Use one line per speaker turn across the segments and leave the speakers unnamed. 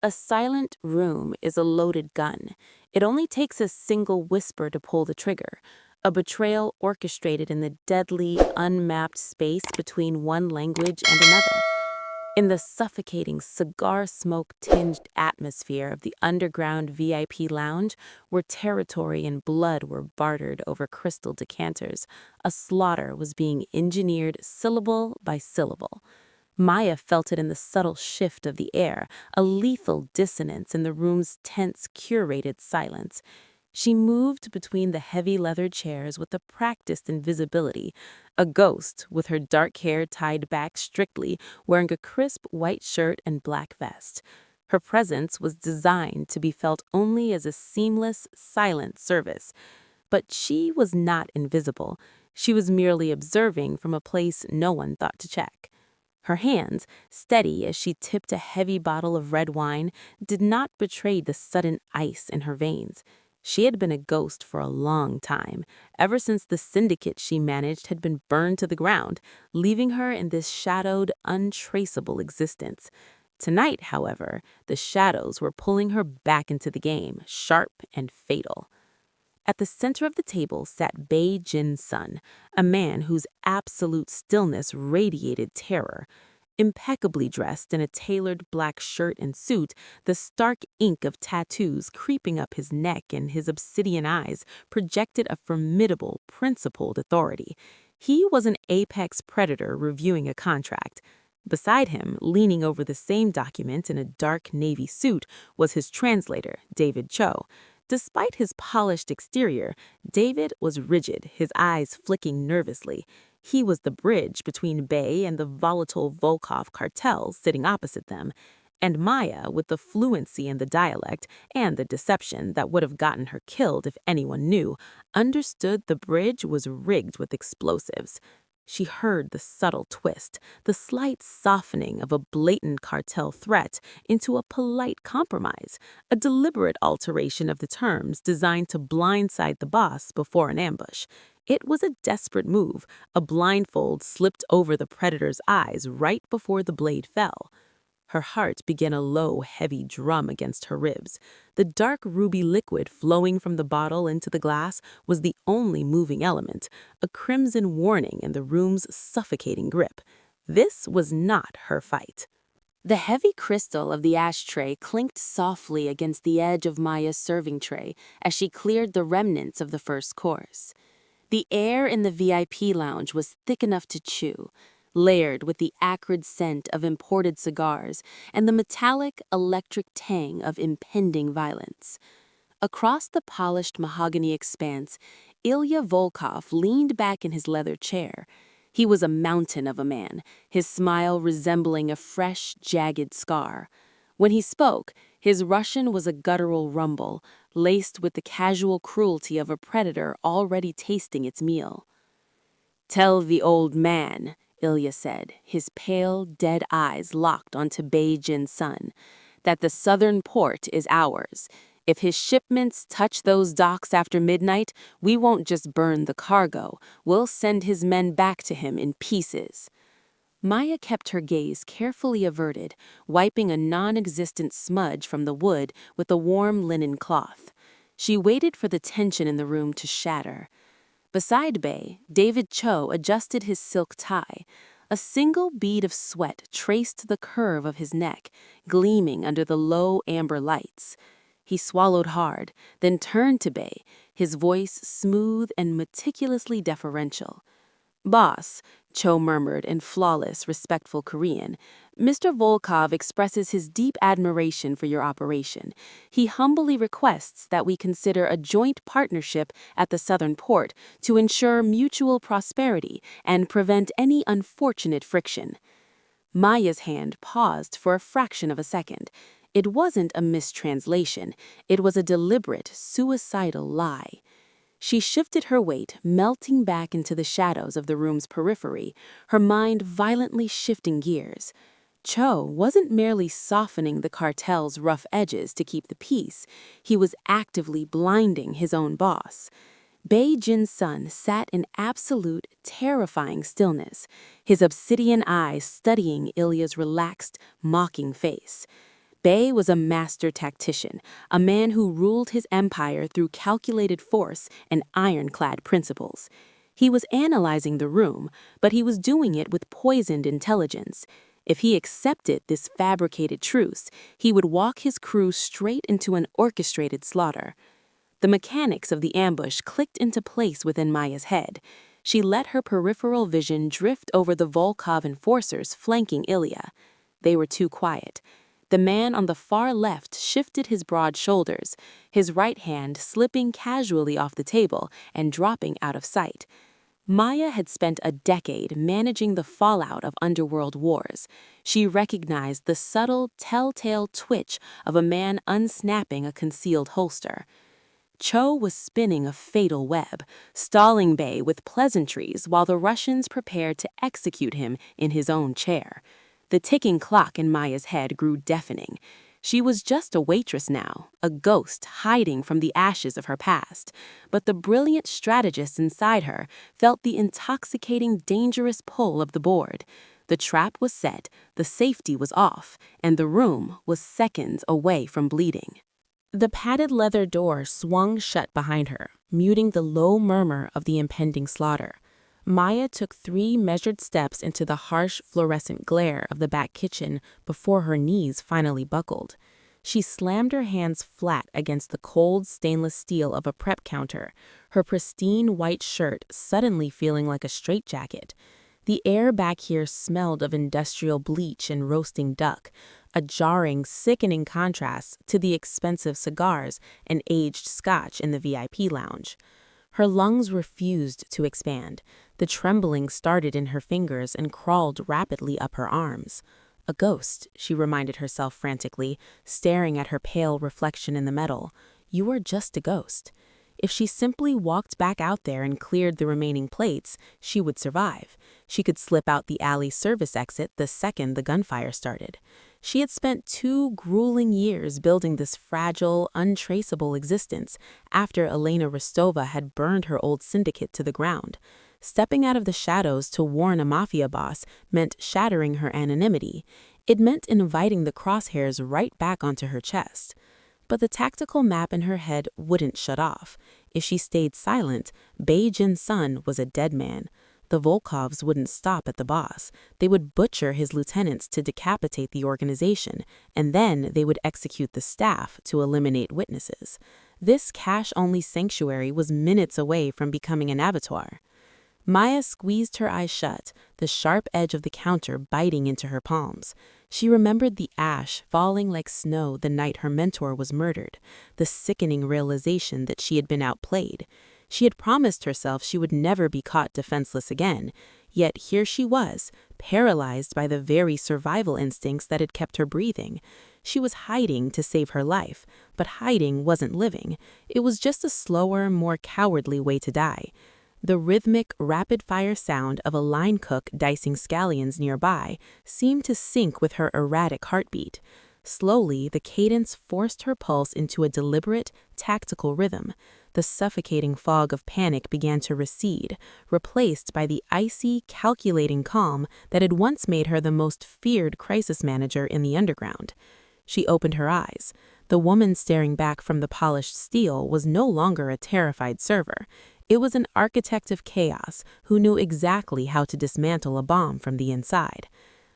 A silent room is a loaded gun. It only takes a single whisper to pull the trigger. A betrayal orchestrated in the deadly, unmapped space between one language and another. In the suffocating, cigar smoke tinged atmosphere of the underground VIP lounge, where territory and blood were bartered over crystal decanters, a slaughter was being engineered syllable by syllable. Maya felt it in the subtle shift of the air, a lethal dissonance in the room's tense, curated silence. She moved between the heavy leather chairs with a practiced invisibility, a ghost with her dark hair tied back strictly, wearing a crisp white shirt and black vest. Her presence was designed to be felt only as a seamless, silent service. But she was not invisible. She was merely observing from a place no one thought to check. Her hands, steady as she tipped a heavy bottle of red wine, did not betray the sudden ice in her veins. She had been a ghost for a long time, ever since the syndicate she managed had been burned to the ground, leaving her in this shadowed, untraceable existence. Tonight, however, the shadows were pulling her back into the game, sharp and fatal. At the center of the table sat Bei Jin's son, a man whose absolute stillness radiated terror. Impeccably dressed in a tailored black shirt and suit, the stark ink of tattoos creeping up his neck and his obsidian eyes projected a formidable, principled authority. He was an apex predator reviewing a contract. Beside him, leaning over the same document in a dark navy suit, was his translator, David Cho. Despite his polished exterior, David was rigid, his eyes flicking nervously. He was the bridge between Bei and the volatile Volkov cartel sitting opposite them. And Maya, with the fluency in the dialect and the deception that would have gotten her killed if anyone knew, understood the bridge was rigged with explosives. She heard the subtle twist, the slight softening of a blatant cartel threat into a polite compromise, a deliberate alteration of the terms designed to blindside the boss before an ambush. It was a desperate move, a blindfold slipped over the predator's eyes right before the blade fell. Her heart began a low, heavy drum against her ribs. The dark ruby liquid flowing from the bottle into the glass was the only moving element, a crimson warning in the room's suffocating grip. This was not her fight. The heavy crystal of the ashtray clinked softly against the edge of Maya's serving tray as she cleared the remnants of the first course. The air in the VIP lounge was thick enough to chew, layered with the acrid scent of imported cigars and the metallic, electric tang of impending violence. Across the polished mahogany expanse, Ilya Volkov leaned back in his leather chair. He was a mountain of a man, his smile resembling a fresh, jagged scar. When he spoke, his Russian was a guttural rumble, laced with the casual cruelty of a predator already tasting its meal. "Tell the old man," Ilya said, his pale, dead eyes locked onto Bei Jin's son, "that the southern port is ours. If his shipments touch those docks after midnight, we won't just burn the cargo, we'll send his men back to him in pieces." Maya kept her gaze carefully averted, wiping a non-existent smudge from the wood with a warm linen cloth. She waited for the tension in the room to shatter. Beside Bei, David Cho adjusted his silk tie. A single bead of sweat traced the curve of his neck, gleaming under the low amber lights. He swallowed hard, then turned to Bei, his voice smooth and meticulously deferential. "Boss," Cho murmured in flawless, respectful Korean, "Mr. Volkov expresses his deep admiration for your operation. He humbly requests that we consider a joint partnership at the southern port to ensure mutual prosperity and prevent any unfortunate friction." Maya's hand paused for a fraction of a second. It wasn't a mistranslation. It was a deliberate, suicidal lie. She shifted her weight, melting back into the shadows of the room's periphery, her mind violently shifting gears. Cho wasn't merely softening the cartel's rough edges to keep the peace. He was actively blinding his own boss. Bei Jin's son sat in absolute, terrifying stillness, his obsidian eyes studying Ilya's relaxed, mocking face. Bei was a master tactician, a man who ruled his empire through calculated force and ironclad principles. He was analyzing the room, but he was doing it with poisoned intelligence. If he accepted this fabricated truce, he would walk his crew straight into an orchestrated slaughter. The mechanics of the ambush clicked into place within Maya's head. She let her peripheral vision drift over the Volkov enforcers flanking Ilya. They were too quiet. The man on the far left shifted his broad shoulders, his right hand slipping casually off the table and dropping out of sight. Maya had spent a decade managing the fallout of underworld wars. She recognized the subtle, telltale twitch of a man unsnapping a concealed holster. Cho was spinning a fatal web, stalling Bei with pleasantries while the Russians prepared to execute him in his own chair. The ticking clock in Maya's head grew deafening. She was just a waitress now, a ghost hiding from the ashes of her past. But the brilliant strategist inside her felt the intoxicating, dangerous pull of the board. The trap was set, the safety was off, and the room was seconds away from bleeding. The padded leather door swung shut behind her, muting the low murmur of the impending slaughter. Maya took 3 measured steps into the harsh fluorescent glare of the back kitchen before her knees finally buckled. She slammed her hands flat against the cold stainless steel of a prep counter, her pristine white shirt suddenly feeling like a straitjacket. The air back here smelled of industrial bleach and roasting duck, a jarring, sickening contrast to the expensive cigars and aged scotch in the VIP lounge. Her lungs refused to expand. The trembling started in her fingers and crawled rapidly up her arms. A ghost, she reminded herself frantically, staring at her pale reflection in the metal. You are just a ghost. If she simply walked back out there and cleared the remaining plates, she would survive. She could slip out the alley service exit the second the gunfire started. She had spent 2 grueling years building this fragile, untraceable existence after Elena Rostova had burned her old syndicate to the ground. Stepping out of the shadows to warn a Mafia boss meant shattering her anonymity. It meant inviting the crosshairs right back onto her chest. But the tactical map in her head wouldn't shut off. If she stayed silent, Bei Jin's son was a dead man. The Volkovs wouldn't stop at the boss. They would butcher his lieutenants to decapitate the organization, and then they would execute the staff to eliminate witnesses. This cash-only sanctuary was minutes away from becoming an abattoir. Maya squeezed her eyes shut, the sharp edge of the counter biting into her palms. She remembered the ash falling like snow the night her mentor was murdered, the sickening realization that she had been outplayed. She had promised herself she would never be caught defenseless again, yet here she was, paralyzed by the very survival instincts that had kept her breathing. She was hiding to save her life, but hiding wasn't living. It was just a slower, more cowardly way to die. The rhythmic, rapid-fire sound of a line cook dicing scallions nearby seemed to sync with her erratic heartbeat. Slowly, the cadence forced her pulse into a deliberate, tactical rhythm. The suffocating fog of panic began to recede, replaced by the icy, calculating calm that had once made her the most feared crisis manager in the underground. She opened her eyes. The woman staring back from the polished steel was no longer a terrified server. It was an architect of chaos who knew exactly how to dismantle a bomb from the inside.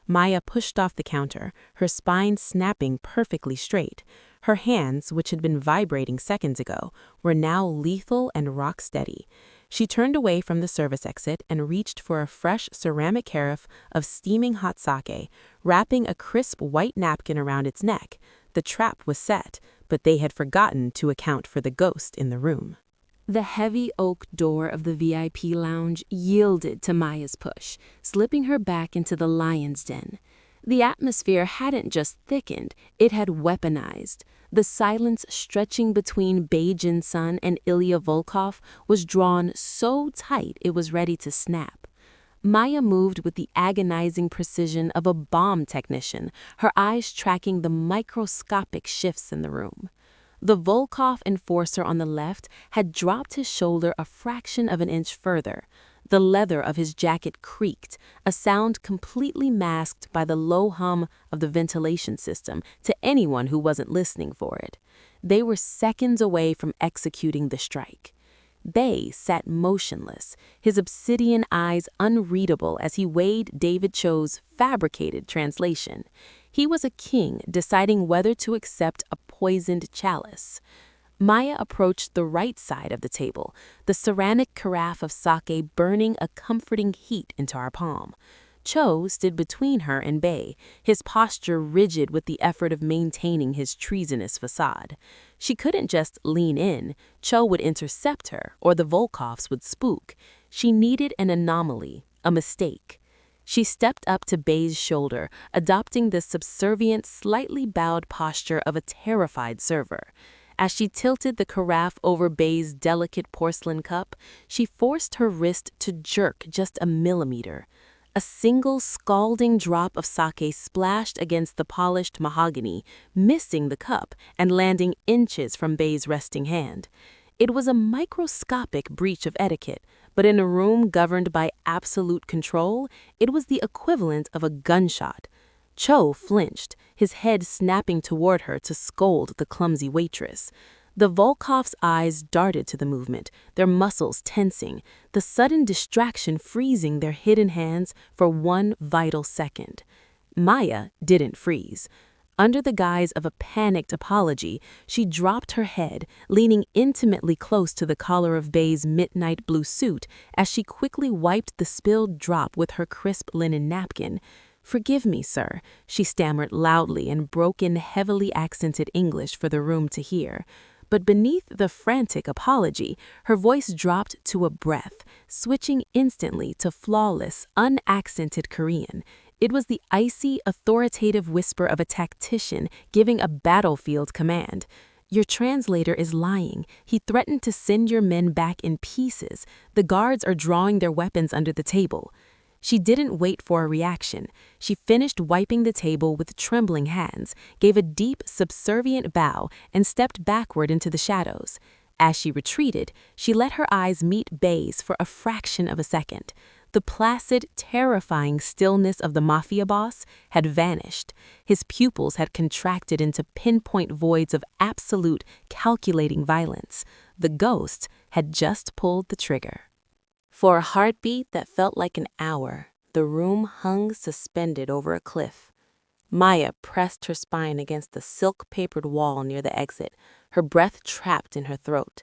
Maya pushed off the counter, her spine snapping perfectly straight. Her hands, which had been vibrating seconds ago, were now lethal and rock-steady. She turned away from the service exit and reached for a fresh ceramic carafe of steaming hot sake, wrapping a crisp white napkin around its neck. The trap was set, but they had forgotten to account for the ghost in the room. The heavy oak door of the VIP lounge yielded to Maya's push, slipping her back into the lion's den. The atmosphere hadn't just thickened, it had weaponized. The silence stretching between Bei Jin's son and Ilya Volkov was drawn so tight it was ready to snap. Maya moved with the agonizing precision of a bomb technician, her eyes tracking the microscopic shifts in the room. The Volkov enforcer on the left had dropped his shoulder a fraction of an inch further. The leather of his jacket creaked, a sound completely masked by the low hum of the ventilation system to anyone who wasn't listening for it. They were seconds away from executing the strike. Bay sat motionless, his obsidian eyes unreadable as he weighed David Cho's fabricated translation. He was a king deciding whether to accept a poisoned chalice. Maya approached the right side of the table, the ceramic carafe of sake burning a comforting heat into our palm. Cho stood between her and Bay, his posture rigid with the effort of maintaining his treasonous facade. She couldn't just lean in. Cho would intercept her, or the Volkovs would spook. She needed an anomaly, a mistake. She stepped up to Bay's shoulder, adopting the subservient, slightly bowed posture of a terrified server. As she tilted the carafe over Bay's delicate porcelain cup, she forced her wrist to jerk just a millimeter. A single scalding drop of sake splashed against the polished mahogany, missing the cup and landing inches from Bay's resting hand. It was a microscopic breach of etiquette, but in a room governed by absolute control, it was the equivalent of a gunshot. Cho flinched, his head snapping toward her to scold the clumsy waitress. The Volkov's eyes darted to the movement, their muscles tensing, the sudden distraction freezing their hidden hands for one vital second. Maya didn't freeze. Under the guise of a panicked apology, she dropped her head, leaning intimately close to the collar of Bay's midnight blue suit as she quickly wiped the spilled drop with her crisp linen napkin. "Forgive me, sir," she stammered loudly in broken, heavily accented English for the room to hear. But beneath the frantic apology, her voice dropped to a breath, switching instantly to flawless, unaccented Korean. It was the icy, authoritative whisper of a tactician giving a battlefield command. "Your translator is lying. He threatened to send your men back in pieces. The guards are drawing their weapons under the table." She didn't wait for a reaction. She finished wiping the table with trembling hands, gave a deep, subservient bow, and stepped backward into the shadows. As she retreated, she let her eyes meet Bay's for a fraction of a second. The placid, terrifying stillness of the Mafia boss had vanished. His pupils had contracted into pinpoint voids of absolute, calculating violence. The ghost had just pulled the trigger. For a heartbeat that felt like an hour, the room hung suspended over a cliff. Maya pressed her spine against the silk-papered wall near the exit, her breath trapped in her throat.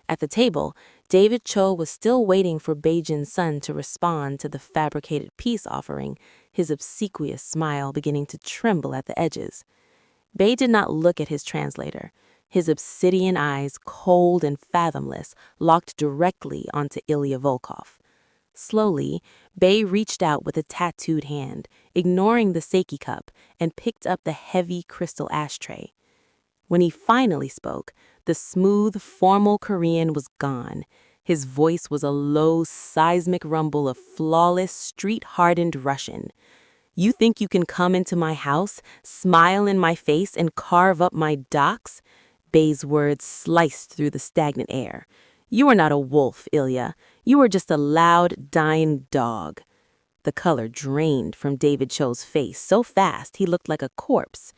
At the table, David Cho was still waiting for Beijin's son to respond to the fabricated peace offering, his obsequious smile beginning to tremble at the edges. Bei did not look at his translator. His obsidian eyes, cold and fathomless, locked directly onto Ilya Volkov. Slowly, Bei reached out with a tattooed hand, ignoring the sake cup, and picked up the heavy crystal ashtray. When he finally spoke, the smooth, formal Korean was gone. His voice was a low, seismic rumble of flawless, street-hardened Russian. "You think you can come into my house, smile in my face, and carve up my docks?" Bay's words sliced through the stagnant air. "You are not a wolf, Ilya. You are just a loud, dying dog." The color drained from David Cho's face so fast he looked like a corpse.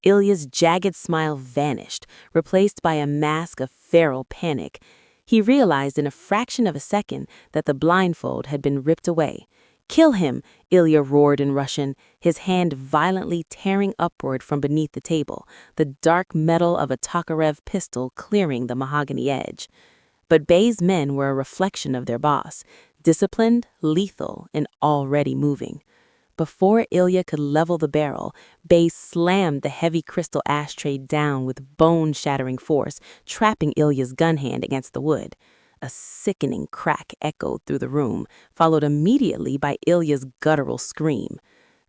Ilya's jagged smile vanished, replaced by a mask of feral panic. He realized in a fraction of a second that the blindfold had been ripped away. "Kill him!" Ilya roared in Russian, his hand violently tearing upward from beneath the table, the dark metal of a Tokarev pistol clearing the mahogany edge. But Bay's men were a reflection of their boss, disciplined, lethal, and already moving. Before Ilya could level the barrel, Bay slammed the heavy crystal ashtray down with bone-shattering force, trapping Ilya's gun hand against the wood. A sickening crack echoed through the room, followed immediately by Ilya's guttural scream.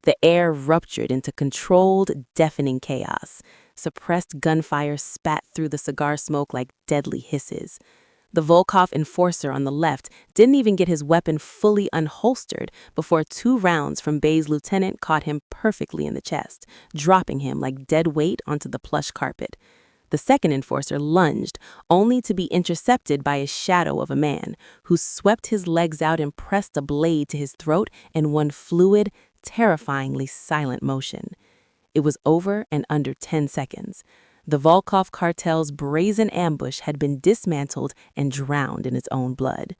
The air ruptured into controlled, deafening chaos. Suppressed gunfire spat through the cigar smoke like deadly hisses. The Volkov enforcer on the left didn't even get his weapon fully unholstered before 2 rounds from Bay's lieutenant caught him perfectly in the chest, dropping him like dead weight onto the plush carpet. The second enforcer lunged, only to be intercepted by a shadow of a man, who swept his legs out and pressed a blade to his throat in one fluid, terrifyingly silent motion. It was over in under 10 seconds. The Volkov cartel's brazen ambush had been dismantled and drowned in its own blood.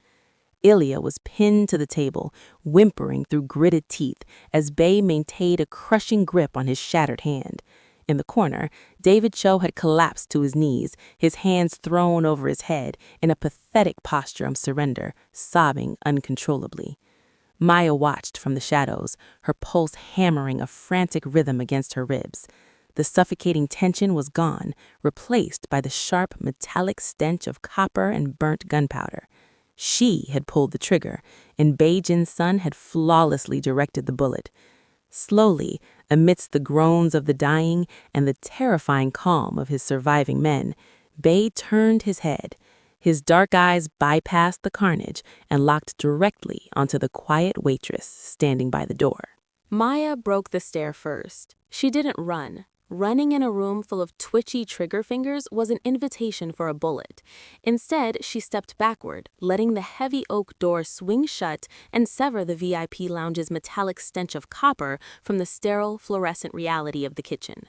Ilya was pinned to the table, whimpering through gritted teeth as Bay maintained a crushing grip on his shattered hand. In the corner, David Cho had collapsed to his knees, his hands thrown over his head in a pathetic posture of surrender, sobbing uncontrollably. Maya watched from the shadows, her pulse hammering a frantic rhythm against her ribs. The suffocating tension was gone, replaced by the sharp metallic stench of copper and burnt gunpowder. She had pulled the trigger, and Beijin's son had flawlessly directed the bullet. Slowly, amidst the groans of the dying and the terrifying calm of his surviving men, Bei turned his head. His dark eyes bypassed the carnage and locked directly onto the quiet waitress standing by the door. Maya broke the stare first. She didn't run. Running in a room full of twitchy trigger fingers was an invitation for a bullet. Instead, she stepped backward, letting the heavy oak door swing shut and sever the VIP lounge's metallic stench of copper from the sterile, fluorescent reality of the kitchen.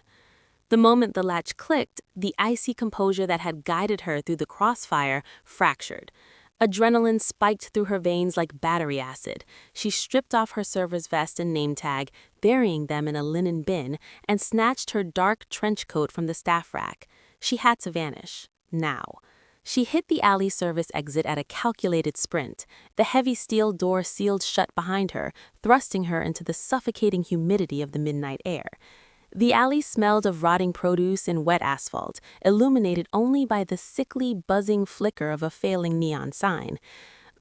The moment the latch clicked, the icy composure that had guided her through the crossfire fractured. Adrenaline spiked through her veins like battery acid. She stripped off her server's vest and name tag, burying them in a linen bin, and snatched her dark trench coat from the staff rack. She had to vanish. Now. She hit the alley service exit at a calculated sprint. The heavy steel door sealed shut behind her, thrusting her into the suffocating humidity of the midnight air. The alley smelled of rotting produce and wet asphalt, illuminated only by the sickly, buzzing flicker of a failing neon sign.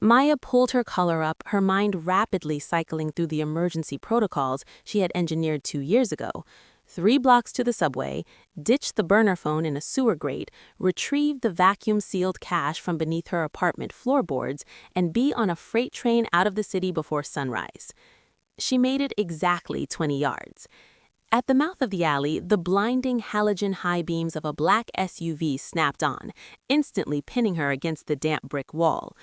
Maya pulled her collar up, her mind rapidly cycling through the emergency protocols she had engineered 2 years ago. 3 blocks to the subway, ditch the burner phone in a sewer grate, retrieve the vacuum-sealed cash from beneath her apartment floorboards, and be on a freight train out of the city before sunrise. She made it exactly 20 yards. At the mouth of the alley, the blinding halogen high beams of a black SUV snapped on, instantly pinning her against the damp brick wall.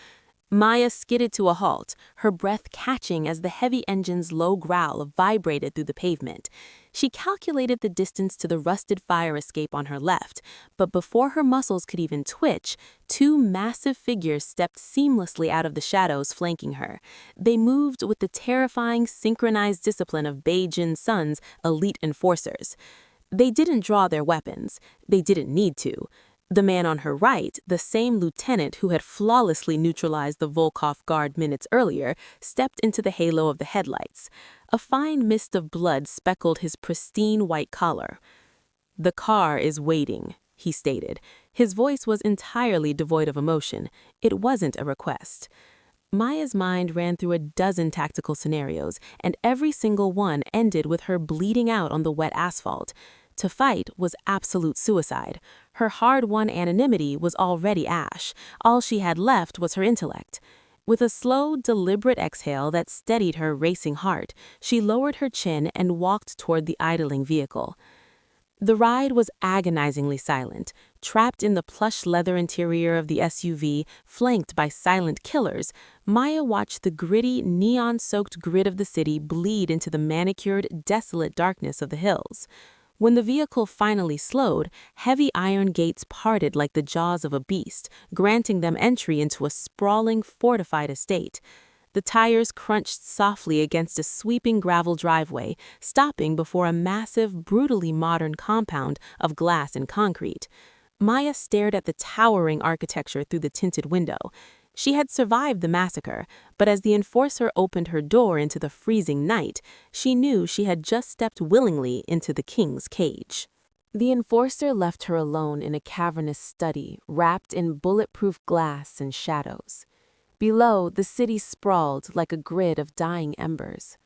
Maya skidded to a halt, her breath catching as the heavy engine's low growl vibrated through the pavement. She calculated the distance to the rusted fire escape on her left, but before her muscles could even twitch, 2 massive figures stepped seamlessly out of the shadows flanking her. They moved with the terrifying, synchronized discipline of Beijin's son's elite enforcers. They didn't draw their weapons. They didn't need to. The man on her right, the same lieutenant who had flawlessly neutralized the Volkov guard minutes earlier, stepped into the halo of the headlights. A fine mist of blood speckled his pristine white collar. "The car is waiting," he stated. His voice was entirely devoid of emotion. It wasn't a request. Maya's mind ran through a dozen tactical scenarios, and every single one ended with her bleeding out on the wet asphalt. To fight was absolute suicide. Her hard-won anonymity was already ash. All she had left was her intellect. With a slow, deliberate exhale that steadied her racing heart, she lowered her chin and walked toward the idling vehicle. The ride was agonizingly silent. Trapped in the plush leather interior of the SUV, flanked by silent killers, Maya watched the gritty, neon-soaked grid of the city bleed into the manicured, desolate darkness of the hills. When the vehicle finally slowed, heavy iron gates parted like the jaws of a beast, granting them entry into a sprawling, fortified estate. The tires crunched softly against a sweeping gravel driveway, stopping before a massive, brutally modern compound of glass and concrete. Maya stared at the towering architecture through the tinted window. She had survived the massacre, but as the enforcer opened her door into the freezing night, she knew she had just stepped willingly into the king's cage. The enforcer left her alone in a cavernous study, wrapped in bulletproof glass and shadows. Below, the city sprawled like a grid of dying embers.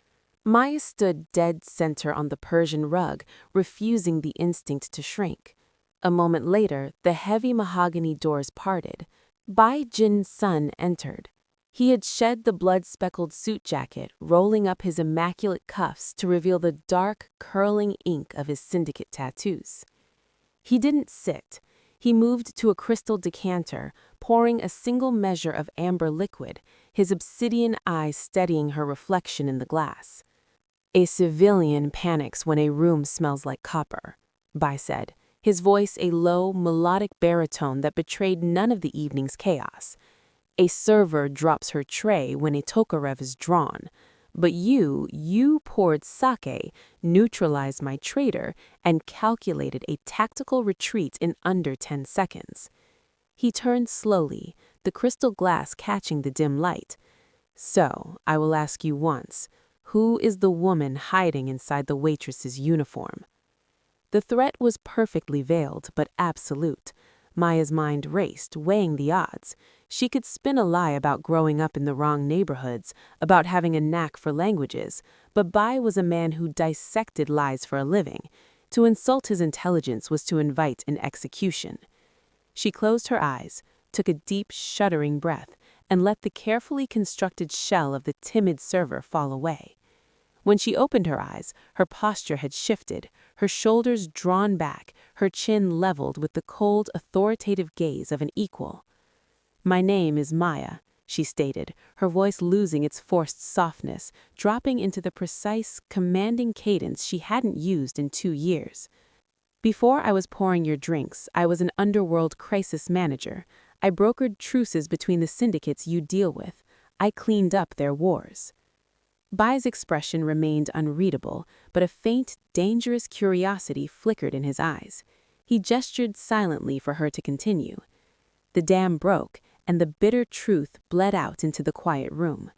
Maya stood dead center on the Persian rug, refusing the instinct to shrink. A moment later, the heavy mahogany doors parted. Bai Jin's son entered. He had shed the blood-speckled suit jacket, rolling up his immaculate cuffs to reveal the dark, curling ink of his syndicate tattoos. He didn't sit. He moved to a crystal decanter, pouring a single measure of amber liquid, his obsidian eyes steadying her reflection in the glass. A civilian panics when a room smells like copper, Bai said, his voice a low, melodic baritone that betrayed none of the evening's chaos. A server drops her tray when a tokarev is drawn. But you poured sake, neutralized my traitor, and calculated a tactical retreat in under 10 seconds. He turned slowly, the crystal glass catching the dim light. So, I will ask you once, who is the woman hiding inside the waitress's uniform? The threat was perfectly veiled, but absolute. Maya's mind raced, weighing the odds. She could spin a lie about growing up in the wrong neighborhoods, about having a knack for languages, but Bai was a man who dissected lies for a living. To insult his intelligence was to invite an execution. She closed her eyes, took a deep, shuddering breath, and let the carefully constructed shell of the timid server fall away. When she opened her eyes, her posture had shifted, her shoulders drawn back, her chin leveled with the cold, authoritative gaze of an equal. "My name is Maya," she stated, her voice losing its forced softness, dropping into the precise, commanding cadence she hadn't used in 2 years. "Before I was pouring your drinks, I was an underworld crisis manager. I brokered truces between the syndicates you deal with. I cleaned up their wars." Bai's expression remained unreadable, but a faint, dangerous curiosity flickered in his eyes. He gestured silently for her to continue. The dam broke, and the bitter truth bled out into the quiet room.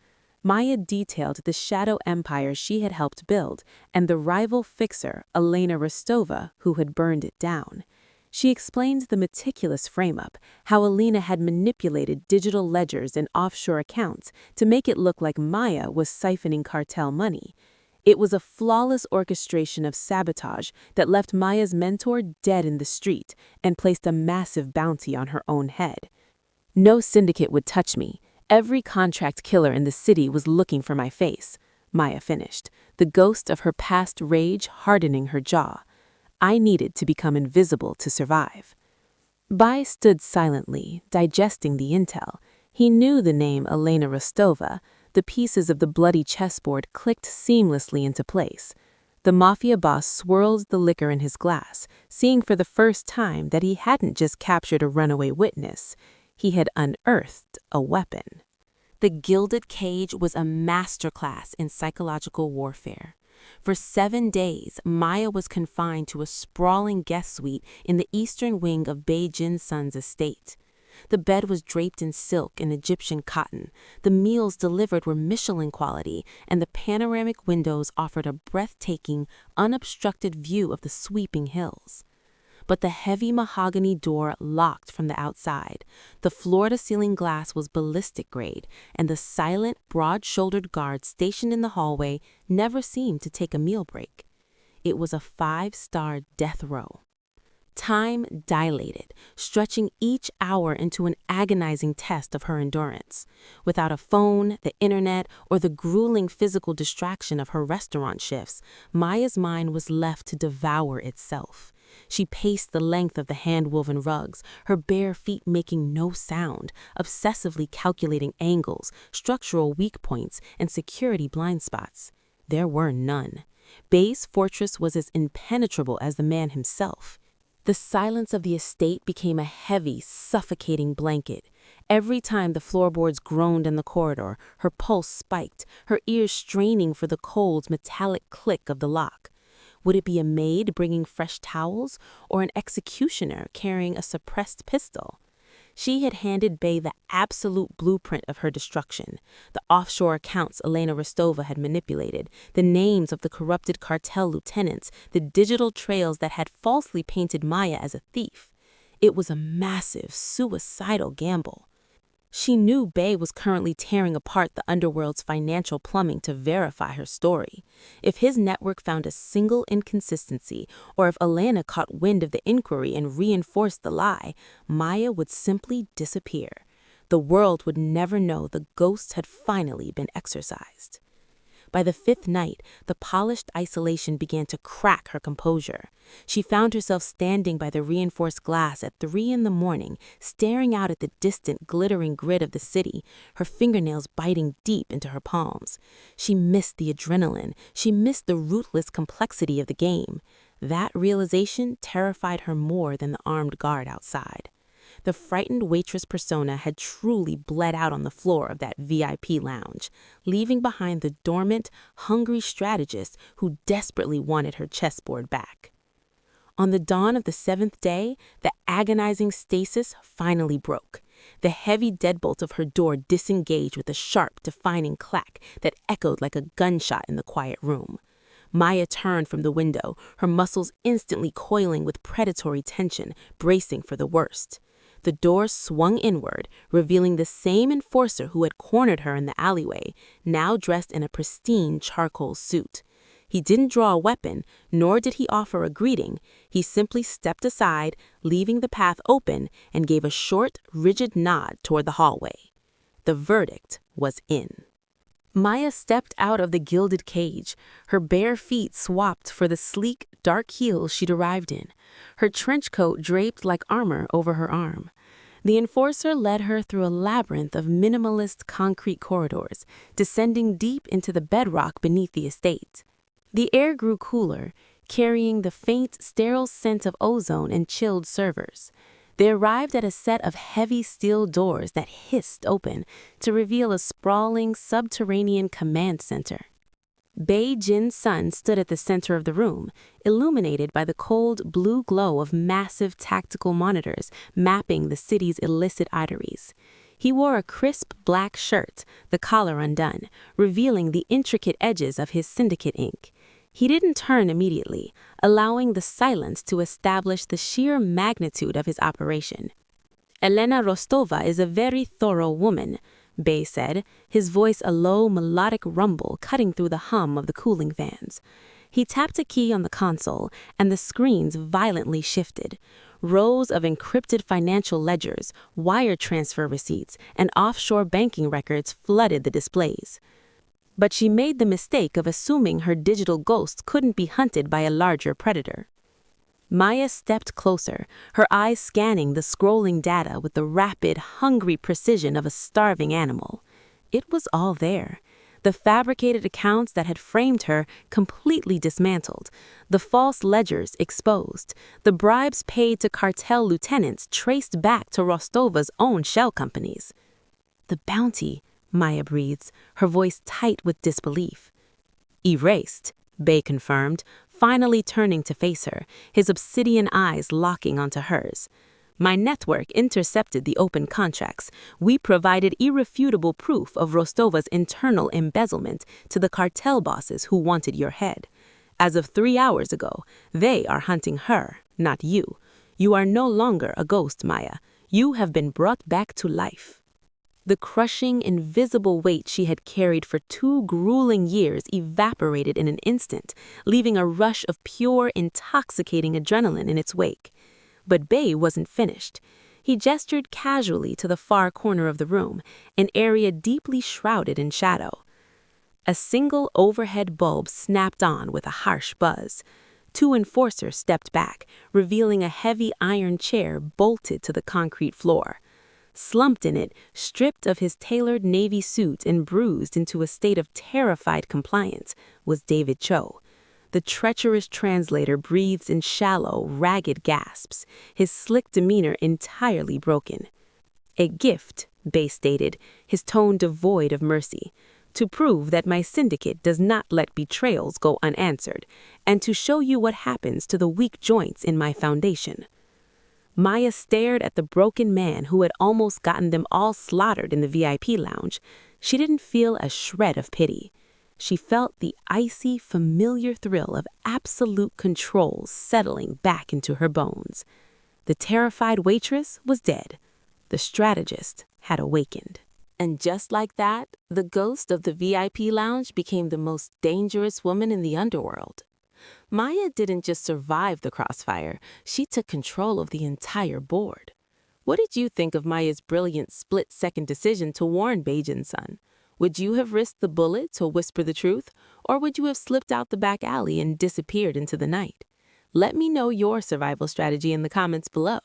Maya detailed the shadow empire she had helped build, and the rival fixer, Elena Rostova, who had burned it down. She explained the meticulous frame-up, how Elena had manipulated digital ledgers and offshore accounts to make it look like Maya was siphoning cartel money. It was a flawless orchestration of sabotage that left Maya's mentor dead in the street and placed a massive bounty on her own head. "No syndicate would touch me. Every contract killer in the city was looking for my face," Maya finished, the ghost of her past rage hardening her jaw. "I needed to become invisible to survive." Bai stood silently, digesting the intel. He knew the name Elena Rostova. The pieces of the bloody chessboard clicked seamlessly into place. The Mafia boss swirled the liquor in his glass, seeing for the first time that he hadn't just captured a runaway witness. He had unearthed a weapon. The Gilded Cage was a masterclass in psychological warfare. For 7 days, Maya was confined to a sprawling guest suite in the eastern wing of Bei Jin-sun's estate. The bed was draped in silk and Egyptian cotton, the meals delivered were Michelin quality, and the panoramic windows offered a breathtaking, unobstructed view of the sweeping hills. But the heavy mahogany door locked from the outside. The floor-to-ceiling glass was ballistic grade, and the silent, broad-shouldered guard stationed in the hallway never seemed to take a meal break. It was a 5-star death row. Time dilated, stretching each hour into an agonizing test of her endurance. Without a phone, the internet, or the grueling physical distraction of her restaurant shifts, Maya's mind was left to devour itself. She paced the length of the hand-woven rugs, her bare feet making no sound, obsessively calculating angles, structural weak points, and security blind spots. There were none. Bei's fortress was as impenetrable as the man himself. The silence of the estate became a heavy, suffocating blanket. Every time the floorboards groaned in the corridor, her pulse spiked, her ears straining for the cold, metallic click of the lock. Would it be a maid bringing fresh towels, or an executioner carrying a suppressed pistol? She had handed Bei the absolute blueprint of her destruction, the offshore accounts Elena Rostova had manipulated, the names of the corrupted cartel lieutenants, the digital trails that had falsely painted Maya as a thief. It was a massive, suicidal gamble. She knew Bei was currently tearing apart the underworld's financial plumbing to verify her story. If his network found a single inconsistency, or if Elena caught wind of the inquiry and reinforced the lie, Maya would simply disappear. The world would never know the ghost had finally been exorcised. By the fifth night, the polished isolation began to crack her composure. She found herself standing by the reinforced glass at 3 in the morning, staring out at the distant, glittering grid of the city, her fingernails biting deep into her palms. She missed the adrenaline. She missed the ruthless complexity of the game. That realization terrified her more than the armed guard outside. The frightened waitress persona had truly bled out on the floor of that VIP lounge, leaving behind the dormant, hungry strategist who desperately wanted her chessboard back. On the dawn of the 7th day, the agonizing stasis finally broke. The heavy deadbolt of her door disengaged with a sharp, defining clack that echoed like a gunshot in the quiet room. Maya turned from the window, her muscles instantly coiling with predatory tension, bracing for the worst. The door swung inward, revealing the same enforcer who had cornered her in the alleyway, now dressed in a pristine charcoal suit. He didn't draw a weapon, nor did he offer a greeting. He simply stepped aside, leaving the path open, and gave a short, rigid nod toward the hallway. The verdict was in. Maya stepped out of the gilded cage, her bare feet swapped for the sleek, dark heels she'd arrived in, her trench coat draped like armor over her arm. The enforcer led her through a labyrinth of minimalist concrete corridors, descending deep into the bedrock beneath the estate. The air grew cooler, carrying the faint, sterile scent of ozone and chilled servers. They arrived at a set of heavy steel doors that hissed open to reveal a sprawling subterranean command center. Bei Jin's sun stood at the center of the room, illuminated by the cold blue glow of massive tactical monitors mapping the city's illicit arteries. He wore a crisp black shirt, the collar undone, revealing the intricate edges of his syndicate ink. He didn't turn immediately, allowing the silence to establish the sheer magnitude of his operation. "Elena Rostova is a very thorough woman," Bei said, his voice a low, melodic rumble cutting through the hum of the cooling fans. He tapped a key on the console, and the screens violently shifted. Rows of encrypted financial ledgers, wire transfer receipts, and offshore banking records flooded the displays. But she made the mistake of assuming her digital ghost couldn't be hunted by a larger predator. Maya stepped closer, her eyes scanning the scrolling data with the rapid, hungry precision of a starving animal. It was all there. The fabricated accounts that had framed her completely dismantled, the false ledgers exposed, the bribes paid to cartel lieutenants traced back to Rostova's own shell companies. "The bounty," Maya breathes, her voice tight with disbelief. "Erased," Bei confirmed, finally turning to face her, his obsidian eyes locking onto hers. "My network intercepted the open contracts. We provided irrefutable proof of Rostova's internal embezzlement to the cartel bosses who wanted your head. As of 3 hours ago, they are hunting her, not you. You are no longer a ghost, Maya. You have been brought back to life." The crushing, invisible weight she had carried for 2 grueling years evaporated in an instant, leaving a rush of pure, intoxicating adrenaline in its wake. But Bei wasn't finished. He gestured casually to the far corner of the room, an area deeply shrouded in shadow. A single overhead bulb snapped on with a harsh buzz. 2 enforcers stepped back, revealing a heavy iron chair bolted to the concrete floor. Slumped in it, stripped of his tailored navy suit and bruised into a state of terrified compliance, was David Cho. The treacherous translator breathed in shallow, ragged gasps, his slick demeanor entirely broken. "A gift," Bei stated, his tone devoid of mercy, "to prove that my syndicate does not let betrayals go unanswered, and to show you what happens to the weak joints in my foundation." Maya stared at the broken man who had almost gotten them all slaughtered in the VIP lounge. She didn't feel a shred of pity. She felt the icy, familiar thrill of absolute control settling back into her bones. The terrified waitress was dead. The strategist had awakened. And just like that, the ghost of the VIP lounge became the most dangerous woman in the underworld. Maya didn't just survive the crossfire, she took control of the entire board. What did you think of Maya's brilliant split-second decision to warn Bei Jin's son? Would you have risked the bullet to whisper the truth, or would you have slipped out the back alley and disappeared into the night? Let me know your survival strategy in the comments below.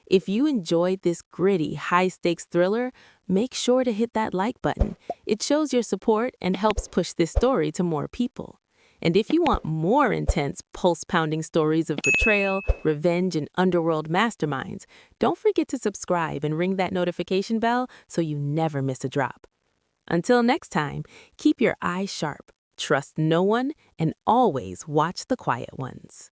If you enjoyed this gritty, high-stakes thriller, make sure to hit that like button. It shows your support and helps push this story to more people. And if you want more intense, pulse-pounding stories of betrayal, revenge, and underworld masterminds, don't forget to subscribe and ring that notification bell so you never miss a drop. Until next time, keep your eyes sharp, trust no one, and always watch the quiet ones.